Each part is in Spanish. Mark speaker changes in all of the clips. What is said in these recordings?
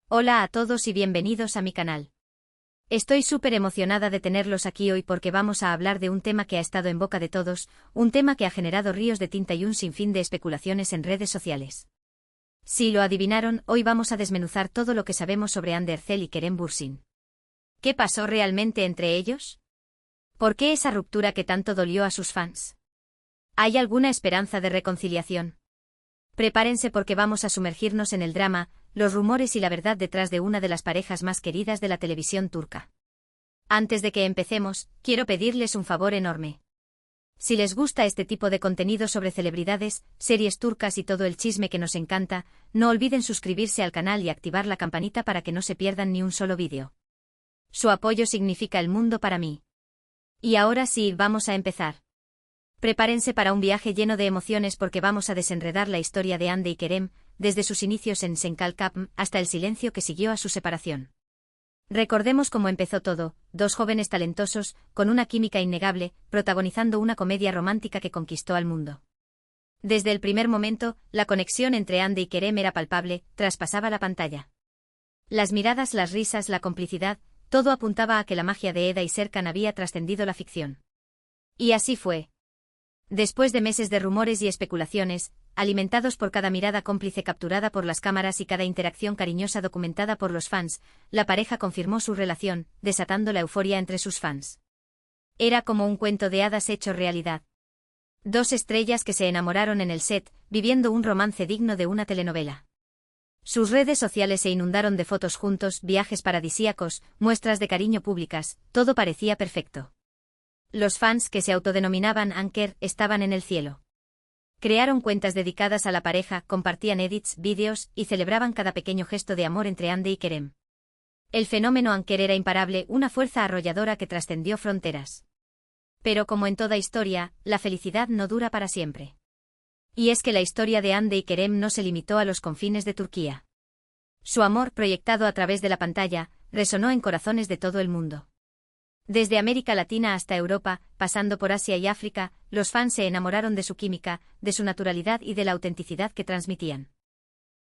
Speaker 1: Hola a todos y bienvenidos a mi canal. Estoy súper emocionada de tenerlos aquí hoy porque vamos a hablar de un tema que ha estado en boca de todos, un tema que ha generado ríos de tinta y un sinfín de especulaciones en redes sociales. Si lo adivinaron, hoy vamos a desmenuzar todo lo que sabemos sobre Ander Zel y Kerem Bürsin. ¿Qué pasó realmente entre ellos? ¿Por qué esa ruptura que tanto dolió a sus fans? ¿Hay alguna esperanza de reconciliación? Prepárense porque vamos a sumergirnos en el drama, los rumores y la verdad detrás de una de las parejas más queridas de la televisión turca. Antes de que empecemos, quiero pedirles un favor enorme. Si les gusta este tipo de contenido sobre celebridades, series turcas y todo el chisme que nos encanta, no olviden suscribirse al canal y activar la campanita para que no se pierdan ni un solo vídeo. Su apoyo significa el mundo para mí. Y ahora sí, vamos a empezar. Prepárense para un viaje lleno de emociones porque vamos a desenredar la historia de Hande y Kerem, desde sus inicios en Senkalkapm hasta el silencio que siguió a su separación. Recordemos cómo empezó todo, dos jóvenes talentosos, con una química innegable, protagonizando una comedia romántica que conquistó al mundo. Desde el primer momento, la conexión entre Hande y Kerem era palpable, traspasaba la pantalla. Las miradas, las risas, la complicidad, todo apuntaba a que la magia de Eda y Serkan había trascendido la ficción. Y así fue. Después de meses de rumores y especulaciones, alimentados por cada mirada cómplice capturada por las cámaras y cada interacción cariñosa documentada por los fans, la pareja confirmó su relación, desatando la euforia entre sus fans. Era como un cuento de hadas hecho realidad. Dos estrellas que se enamoraron en el set, viviendo un romance digno de una telenovela. Sus redes sociales se inundaron de fotos juntos, viajes paradisíacos, muestras de cariño públicas, todo parecía perfecto. Los fans que se autodenominaban Anker estaban en el cielo. Crearon cuentas dedicadas a la pareja, compartían edits, vídeos y celebraban cada pequeño gesto de amor entre Hande y Kerem. El fenómeno Anker era imparable, una fuerza arrolladora que trascendió fronteras. Pero como en toda historia, la felicidad no dura para siempre. Y es que la historia de Hande y Kerem no se limitó a los confines de Turquía. Su amor, proyectado a través de la pantalla, resonó en corazones de todo el mundo. Desde América Latina hasta Europa, pasando por Asia y África, los fans se enamoraron de su química, de su naturalidad y de la autenticidad que transmitían.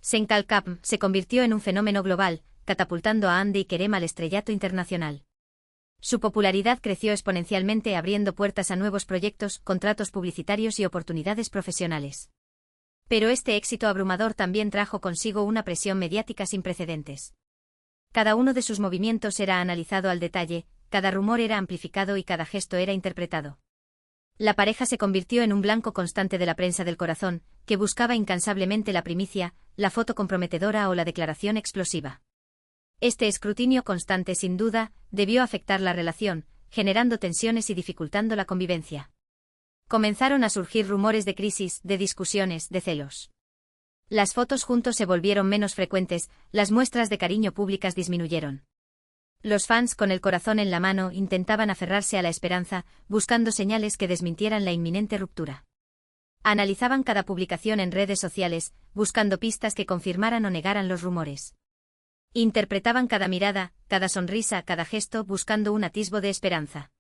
Speaker 1: Senkalkapm se convirtió en un fenómeno global, catapultando a Hande y Kerem al estrellato internacional. Su popularidad creció exponencialmente abriendo puertas a nuevos proyectos, contratos publicitarios y oportunidades profesionales. Pero este éxito abrumador también trajo consigo una presión mediática sin precedentes. Cada uno de sus movimientos era analizado al detalle, cada rumor era amplificado y cada gesto era interpretado. La pareja se convirtió en un blanco constante de la prensa del corazón, que buscaba incansablemente la primicia, la foto comprometedora o la declaración explosiva. Este escrutinio constante, sin duda, debió afectar la relación, generando tensiones y dificultando la convivencia. Comenzaron a surgir rumores de crisis, de discusiones, de celos. Las fotos juntos se volvieron menos frecuentes, las muestras de cariño públicas disminuyeron. Los fans con el corazón en la mano intentaban aferrarse a la esperanza, buscando señales que desmintieran la inminente ruptura. Analizaban cada publicación en redes sociales, buscando pistas que confirmaran o negaran los rumores. Interpretaban cada mirada, cada sonrisa, cada gesto, buscando un atisbo de esperanza.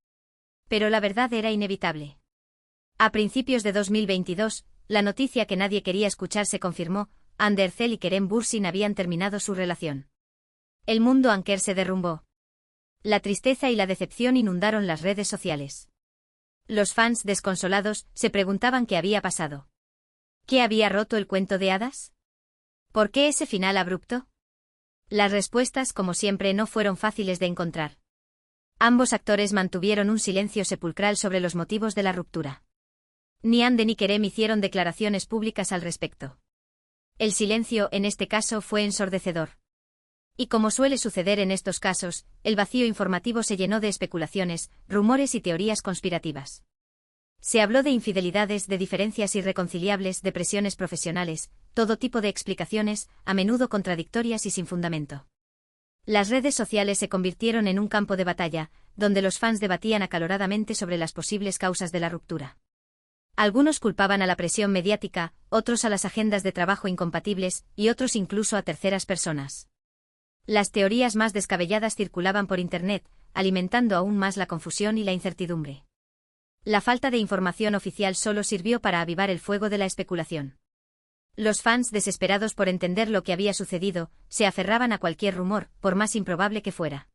Speaker 1: Pero la verdad era inevitable. A principios de 2022, la noticia que nadie quería escuchar se confirmó: Ander Zel y Kerem Bürsin habían terminado su relación. El mundo Anker se derrumbó. La tristeza y la decepción inundaron las redes sociales. Los fans, desconsolados, se preguntaban qué había pasado. ¿Qué había roto el cuento de hadas? ¿Por qué ese final abrupto? Las respuestas, como siempre, no fueron fáciles de encontrar. Ambos actores mantuvieron un silencio sepulcral sobre los motivos de la ruptura. Ni Hande ni Kerem hicieron declaraciones públicas al respecto. El silencio, en este caso, fue ensordecedor. Y como suele suceder en estos casos, el vacío informativo se llenó de especulaciones, rumores y teorías conspirativas. Se habló de infidelidades, de diferencias irreconciliables, de presiones profesionales, todo tipo de explicaciones, a menudo contradictorias y sin fundamento. Las redes sociales se convirtieron en un campo de batalla, donde los fans debatían acaloradamente sobre las posibles causas de la ruptura. Algunos culpaban a la presión mediática, otros a las agendas de trabajo incompatibles, y otros incluso a terceras personas. Las teorías más descabelladas circulaban por Internet, alimentando aún más la confusión y la incertidumbre. La falta de información oficial solo sirvió para avivar el fuego de la especulación. Los fans, desesperados por entender lo que había sucedido, se aferraban a cualquier rumor, por más improbable que fuera.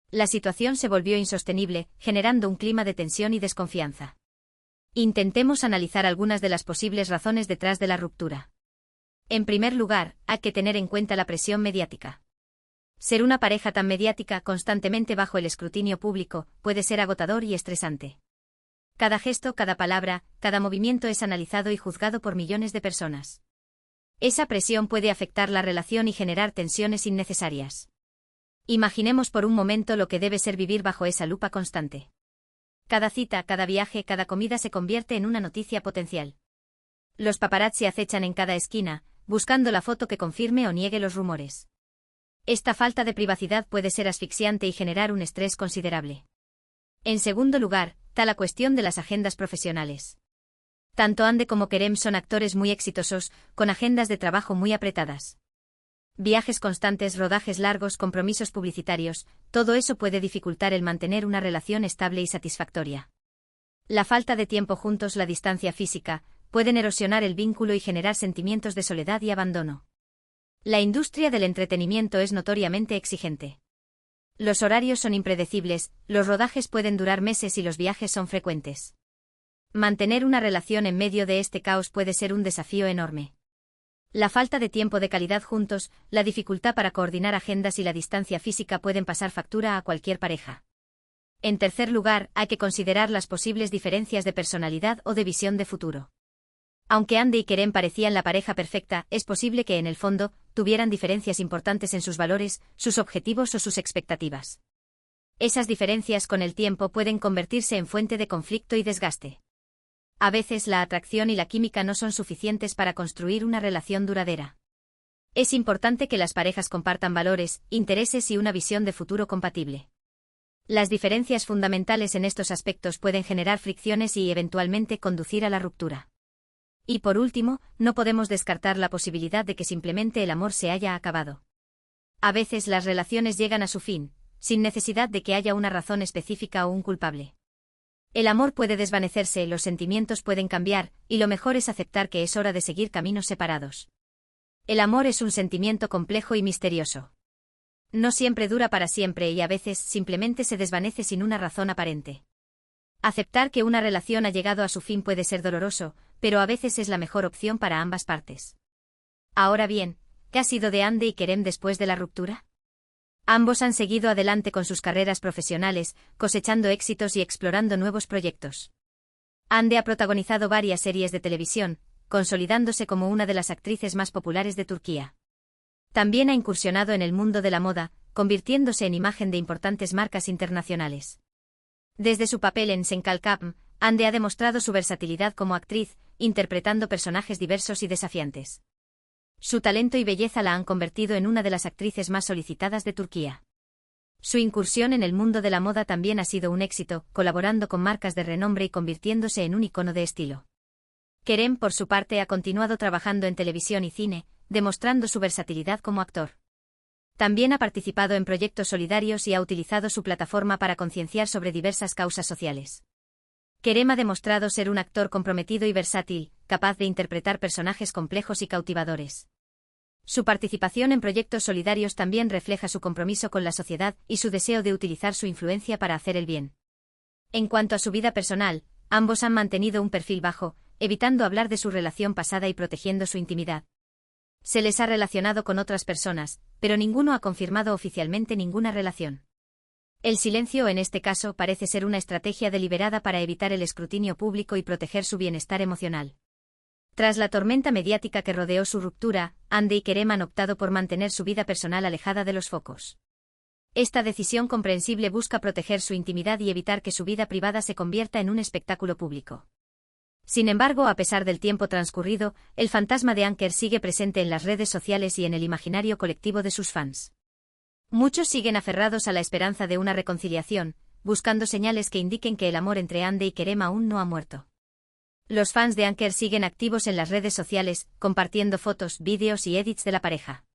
Speaker 1: La situación se volvió insostenible, generando un clima de tensión y desconfianza. Intentemos analizar algunas de las posibles razones detrás de la ruptura. En primer lugar, hay que tener en cuenta la presión mediática. Ser una pareja tan mediática, constantemente bajo el escrutinio público, puede ser agotador y estresante. Cada gesto, cada palabra, cada movimiento es analizado y juzgado por millones de personas. Esa presión puede afectar la relación y generar tensiones innecesarias. Imaginemos por un momento lo que debe ser vivir bajo esa lupa constante. Cada cita, cada viaje, cada comida se convierte en una noticia potencial. Los paparazzi acechan en cada esquina, buscando la foto que confirme o niegue los rumores. Esta falta de privacidad puede ser asfixiante y generar un estrés considerable. En segundo lugar, está la cuestión de las agendas profesionales. Tanto Ande como Kerem son actores muy exitosos, con agendas de trabajo muy apretadas. Viajes constantes, rodajes largos, compromisos publicitarios, todo eso puede dificultar el mantener una relación estable y satisfactoria. La falta de tiempo juntos, la distancia física, pueden erosionar el vínculo y generar sentimientos de soledad y abandono. La industria del entretenimiento es notoriamente exigente. Los horarios son impredecibles, los rodajes pueden durar meses y los viajes son frecuentes. Mantener una relación en medio de este caos puede ser un desafío enorme. La falta de tiempo de calidad juntos, la dificultad para coordinar agendas y la distancia física pueden pasar factura a cualquier pareja. En tercer lugar, hay que considerar las posibles diferencias de personalidad o de visión de futuro. Aunque Ande y Kerem parecían la pareja perfecta, es posible que en el fondo tuvieran diferencias importantes en sus valores, sus objetivos o sus expectativas. Esas diferencias con el tiempo pueden convertirse en fuente de conflicto y desgaste. A veces la atracción y la química no son suficientes para construir una relación duradera. Es importante que las parejas compartan valores, intereses y una visión de futuro compatible. Las diferencias fundamentales en estos aspectos pueden generar fricciones y eventualmente conducir a la ruptura. Y por último, no podemos descartar la posibilidad de que simplemente el amor se haya acabado. A veces las relaciones llegan a su fin, sin necesidad de que haya una razón específica o un culpable. El amor puede desvanecerse, los sentimientos pueden cambiar, y lo mejor es aceptar que es hora de seguir caminos separados. El amor es un sentimiento complejo y misterioso. No siempre dura para siempre y a veces simplemente se desvanece sin una razón aparente. Aceptar que una relación ha llegado a su fin puede ser doloroso, pero a veces es la mejor opción para ambas partes. Ahora bien, ¿qué ha sido de Ande y Kerem después de la ruptura? Ambos han seguido adelante con sus carreras profesionales, cosechando éxitos y explorando nuevos proyectos. Ande ha protagonizado varias series de televisión, consolidándose como una de las actrices más populares de Turquía. También ha incursionado en el mundo de la moda, convirtiéndose en imagen de importantes marcas internacionales. Desde su papel en Sen Kalkam, Ande ha demostrado su versatilidad como actriz, interpretando personajes diversos y desafiantes. Su talento y belleza la han convertido en una de las actrices más solicitadas de Turquía. Su incursión en el mundo de la moda también ha sido un éxito, colaborando con marcas de renombre y convirtiéndose en un icono de estilo. Kerem, por su parte, ha continuado trabajando en televisión y cine, demostrando su versatilidad como actor. También ha participado en proyectos solidarios y ha utilizado su plataforma para concienciar sobre diversas causas sociales. Kerem ha demostrado ser un actor comprometido y versátil, capaz de interpretar personajes complejos y cautivadores. Su participación en proyectos solidarios también refleja su compromiso con la sociedad y su deseo de utilizar su influencia para hacer el bien. En cuanto a su vida personal, ambos han mantenido un perfil bajo, evitando hablar de su relación pasada y protegiendo su intimidad. Se les ha relacionado con otras personas, pero ninguno ha confirmado oficialmente ninguna relación. El silencio en este caso parece ser una estrategia deliberada para evitar el escrutinio público y proteger su bienestar emocional. Tras la tormenta mediática que rodeó su ruptura, Ande y Kerem han optado por mantener su vida personal alejada de los focos. Esta decisión comprensible busca proteger su intimidad y evitar que su vida privada se convierta en un espectáculo público. Sin embargo, a pesar del tiempo transcurrido, el fantasma de Anker sigue presente en las redes sociales y en el imaginario colectivo de sus fans. Muchos siguen aferrados a la esperanza de una reconciliación, buscando señales que indiquen que el amor entre Ande y Kerem aún no ha muerto. Los fans de Anker siguen activos en las redes sociales, compartiendo fotos, vídeos y edits de la pareja.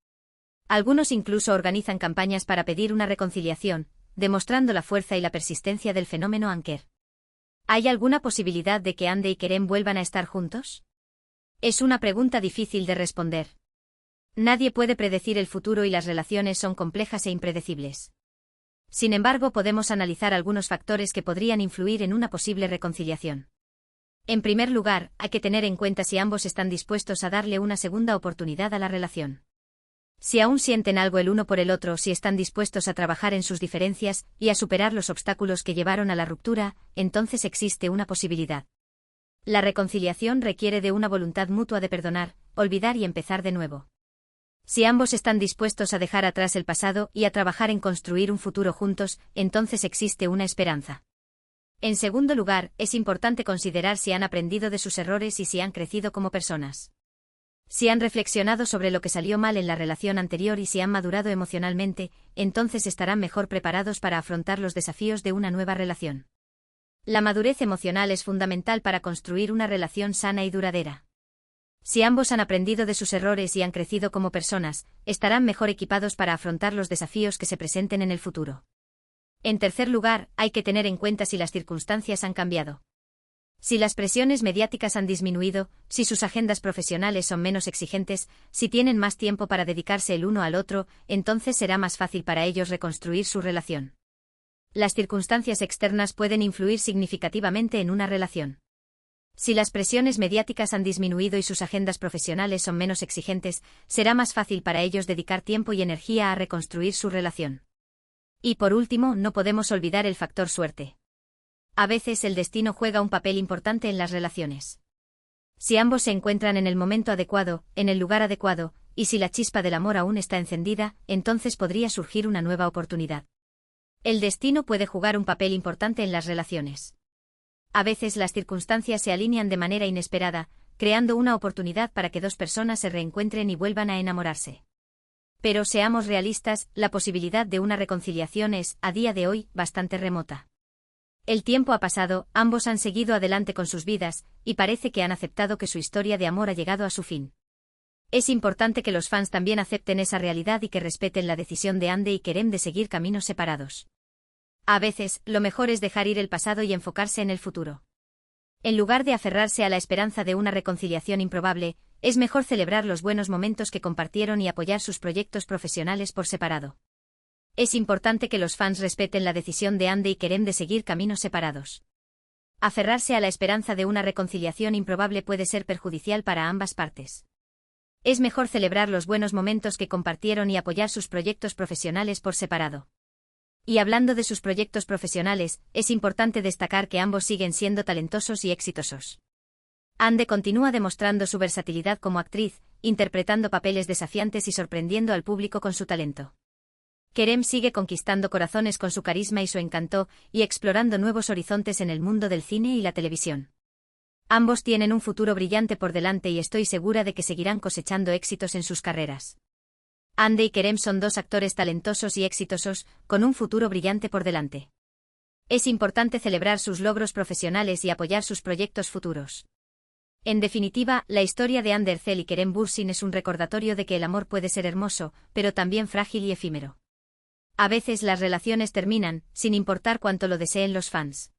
Speaker 1: Algunos incluso organizan campañas para pedir una reconciliación, demostrando la fuerza y la persistencia del fenómeno Anker. ¿Hay alguna posibilidad de que Ande y Kerem vuelvan a estar juntos? Es una pregunta difícil de responder. Nadie puede predecir el futuro y las relaciones son complejas e impredecibles. Sin embargo, podemos analizar algunos factores que podrían influir en una posible reconciliación. En primer lugar, hay que tener en cuenta si ambos están dispuestos a darle una segunda oportunidad a la relación. Si aún sienten algo el uno por el otro, si están dispuestos a trabajar en sus diferencias y a superar los obstáculos que llevaron a la ruptura, entonces existe una posibilidad. La reconciliación requiere de una voluntad mutua de perdonar, olvidar y empezar de nuevo. Si ambos están dispuestos a dejar atrás el pasado y a trabajar en construir un futuro juntos, entonces existe una esperanza. En segundo lugar, es importante considerar si han aprendido de sus errores y si han crecido como personas. Si han reflexionado sobre lo que salió mal en la relación anterior y si han madurado emocionalmente, entonces estarán mejor preparados para afrontar los desafíos de una nueva relación. La madurez emocional es fundamental para construir una relación sana y duradera. Si ambos han aprendido de sus errores y han crecido como personas, estarán mejor equipados para afrontar los desafíos que se presenten en el futuro. En tercer lugar, hay que tener en cuenta si las circunstancias han cambiado. Si las presiones mediáticas han disminuido, si sus agendas profesionales son menos exigentes, si tienen más tiempo para dedicarse el uno al otro, entonces será más fácil para ellos reconstruir su relación. Las circunstancias externas pueden influir significativamente en una relación. Si las presiones mediáticas han disminuido y sus agendas profesionales son menos exigentes, será más fácil para ellos dedicar tiempo y energía a reconstruir su relación. Y por último, no podemos olvidar el factor suerte. A veces el destino juega un papel importante en las relaciones. Si ambos se encuentran en el momento adecuado, en el lugar adecuado, y si la chispa del amor aún está encendida, entonces podría surgir una nueva oportunidad. El destino puede jugar un papel importante en las relaciones. A veces las circunstancias se alinean de manera inesperada, creando una oportunidad para que dos personas se reencuentren y vuelvan a enamorarse. Pero seamos realistas, la posibilidad de una reconciliación es, a día de hoy, bastante remota. El tiempo ha pasado, ambos han seguido adelante con sus vidas, y parece que han aceptado que su historia de amor ha llegado a su fin. Es importante que los fans también acepten esa realidad y que respeten la decisión de Ande y Kerem de seguir caminos separados. A veces, lo mejor es dejar ir el pasado y enfocarse en el futuro. En lugar de aferrarse a la esperanza de una reconciliación improbable, es mejor celebrar los buenos momentos que compartieron y apoyar sus proyectos profesionales por separado. Es importante que los fans respeten la decisión de Ande y Kerem de seguir caminos separados. Aferrarse a la esperanza de una reconciliación improbable puede ser perjudicial para ambas partes. Es mejor celebrar los buenos momentos que compartieron y apoyar sus proyectos profesionales por separado. Y hablando de sus proyectos profesionales, es importante destacar que ambos siguen siendo talentosos y exitosos. Ande continúa demostrando su versatilidad como actriz, interpretando papeles desafiantes y sorprendiendo al público con su talento. Kerem sigue conquistando corazones con su carisma y su encanto, y explorando nuevos horizontes en el mundo del cine y la televisión. Ambos tienen un futuro brillante por delante y estoy segura de que seguirán cosechando éxitos en sus carreras. Ande y Kerem son dos actores talentosos y exitosos, con un futuro brillante por delante. Es importante celebrar sus logros profesionales y apoyar sus proyectos futuros. En definitiva, la historia de Ande Erçel y Kerem Bürsin es un recordatorio de que el amor puede ser hermoso, pero también frágil y efímero. A veces las relaciones terminan, sin importar cuánto lo deseen los fans.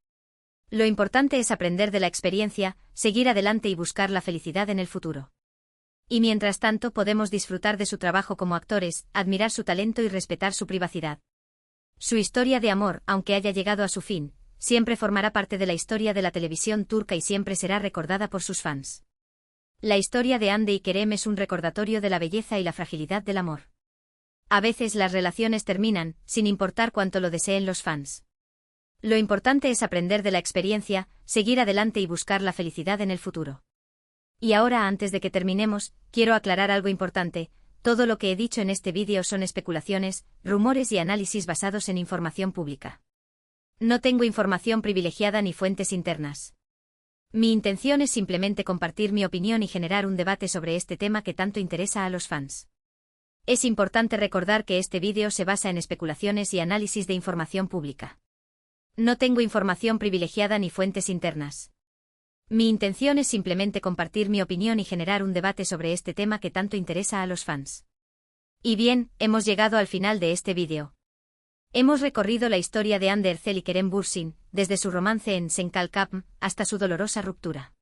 Speaker 1: Lo importante es aprender de la experiencia, seguir adelante y buscar la felicidad en el futuro. Y mientras tanto podemos disfrutar de su trabajo como actores, admirar su talento y respetar su privacidad. Su historia de amor, aunque haya llegado a su fin, siempre formará parte de la historia de la televisión turca y siempre será recordada por sus fans. La historia de Ande y Kerem es un recordatorio de la belleza y la fragilidad del amor. A veces las relaciones terminan, sin importar cuánto lo deseen los fans. Lo importante es aprender de la experiencia, seguir adelante y buscar la felicidad en el futuro. Y ahora, antes de que terminemos, quiero aclarar algo importante. Todo lo que he dicho en este vídeo son especulaciones, rumores y análisis basados en información pública. No tengo información privilegiada ni fuentes internas. Mi intención es simplemente compartir mi opinión y generar un debate sobre este tema que tanto interesa a los fans. Es importante recordar que este vídeo se basa en especulaciones y análisis de información pública. No tengo información privilegiada ni fuentes internas. Mi intención es simplemente compartir mi opinión y generar un debate sobre este tema que tanto interesa a los fans. Y bien, hemos llegado al final de este vídeo. Hemos recorrido la historia de Ande Erçel y Kerem Bürsin, desde su romance en Sen Kalkapm hasta su dolorosa ruptura.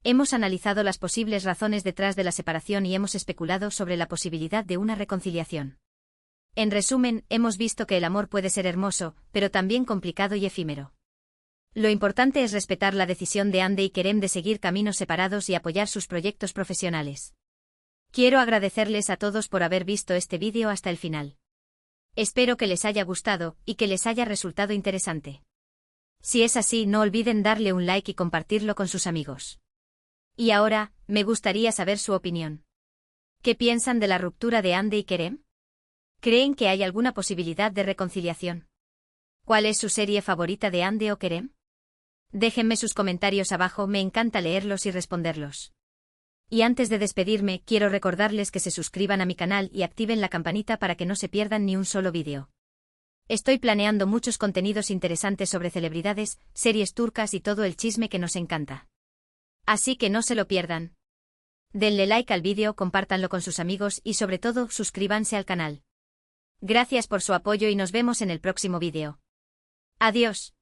Speaker 1: Hemos analizado las posibles razones detrás de la separación y hemos especulado sobre la posibilidad de una reconciliación. En resumen, hemos visto que el amor puede ser hermoso, pero también complicado y efímero. Lo importante es respetar la decisión de Hande y Kerem de seguir caminos separados y apoyar sus proyectos profesionales. Quiero agradecerles a todos por haber visto este vídeo hasta el final. Espero que les haya gustado y que les haya resultado interesante. Si es así, no olviden darle un like y compartirlo con sus amigos. Y ahora, me gustaría saber su opinión. ¿Qué piensan de la ruptura de Hande y Kerem? ¿Creen que hay alguna posibilidad de reconciliación? ¿Cuál es su serie favorita de Hande o Kerem? Déjenme sus comentarios abajo, me encanta leerlos y responderlos. Y antes de despedirme, quiero recordarles que se suscriban a mi canal y activen la campanita para que no se pierdan ni un solo vídeo. Estoy planeando muchos contenidos interesantes sobre celebridades, series turcas y todo el chisme que nos encanta. Así que no se lo pierdan. Denle like al vídeo, compártanlo con sus amigos y sobre todo, suscríbanse al canal. Gracias por su apoyo y nos vemos en el próximo vídeo. Adiós.